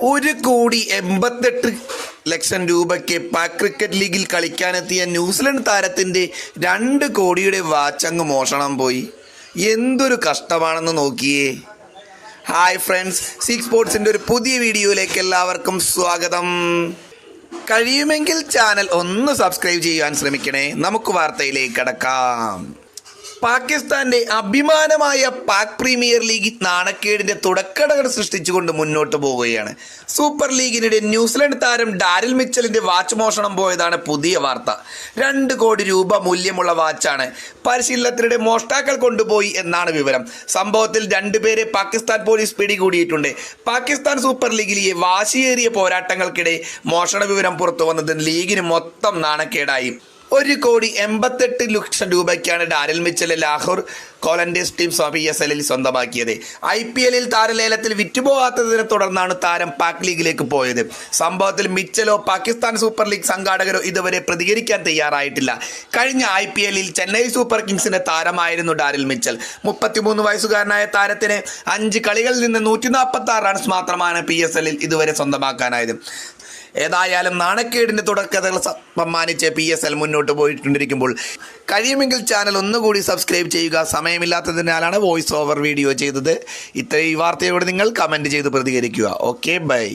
₹1,88,00,000 Pak cricket ലീഗിൽ കളിക്കാനെത്തിയ New Zealand താരത്തിൻ്റെ 2 കോടിയുടെ വാച്ചങ്ങ് മോഷണം പോയി. എന്തൊരു കഷ്ടമാണെന്ന് നോക്കിയേ. ഹായ് ഫ്രണ്ട്സ്, സിക്സ് സ്പോർട്സിൻ്റെ ഒരു പുതിയ വീഡിയോയിലേക്ക് എല്ലാവർക്കും സ്വാഗതം. കഴിയുമെങ്കിൽ ചാനൽ ഒന്ന് സബ്സ്ക്രൈബ് ചെയ്യാൻ ശ്രമിക്കണേ. നമുക്ക് വാർത്തയിലേക്ക് കടക്കാം. പാകിസ്ഥാന്റെ അഭിമാനമായ പാക് പ്രീമിയർ ലീഗ് നാണക്കേടിന്റെ തുടക്കടകൾ സൃഷ്ടിച്ചുകൊണ്ട് മുന്നോട്ട് പോവുകയാണ്. സൂപ്പർ ലീഗിനിടെ ന്യൂസിലൻഡ് താരം ഡാരിൽ മിച്ചലിന്റെ വാച്ച് മോഷണം പോയതാണ് പുതിയ വാർത്ത. ₹2 കോടി മൂല്യമുള്ള വാച്ചാണ് പരിശീലനത്തിനിടെ മോഷ്ടാക്കൾ കൊണ്ടുപോയി എന്നാണ് വിവരം. സംഭവത്തിൽ 2 പേരെ പാകിസ്ഥാൻ പോലീസ് പിടികൂടിയിട്ടുണ്ട്. പാകിസ്ഥാൻ സൂപ്പർ ലീഗിലെ വാശിയേറിയ പോരാട്ടങ്ങൾക്കിടെ മോഷണ വിവരം പുറത്തു വന്നത് ലീഗിന് മൊത്തം നാണക്കേടായി. ₹1,88,00,000 Daryl Mitchell Lahore Qalandars team PSL സ്വന്തമാക്കിയത്. IPL താരലേലത്തിൽ വിറ്റുപോകാത്തതിനെ തുടർന്നാണ് താരം പാക് ലീഗിലേക്ക് പോയത്. സംഭവത്തിൽ മിച്ചലോ പാകിസ്ഥാൻ സൂപ്പർ ലീഗ് സംഘാടകരോ ഇതുവരെ പ്രതികരിക്കാൻ തയ്യാറായിട്ടില്ല. കഴിഞ്ഞ IPL ചെന്നൈ സൂപ്പർ കിങ്സിന്റെ താരമായിരുന്നു ഡാരിൽ മിച്ചൽ. 33 വയസ്സുകാരനായ താരത്തിന് 5 കളികളിൽ നിന്ന് 146 റൺസ് മാത്രമാണ് PSL ഇതുവരെ സ്വന്തമാക്കാനായത്. ഏതായാലും നാണക്കേടിന്റെ തുടക്കതകൾ സമ്മാനിച്ച് PSL മുന്നോട്ട് പോയിട്ടുണ്ടിരിക്കുമ്പോൾ കഴിയുമെങ്കിൽ ചാനൽ ഒന്നുകൂടി സബ്സ്ക്രൈബ് ചെയ്യുക. സമയമില്ലാത്തതിനാലാണ് വോയിസ് ഓവർ വീഡിയോ ചെയ്തത്. ഇത്രയും വാർത്തയോട് നിങ്ങൾ കമൻറ്റ് ചെയ്ത് പ്രതികരിക്കുക. Okay, by.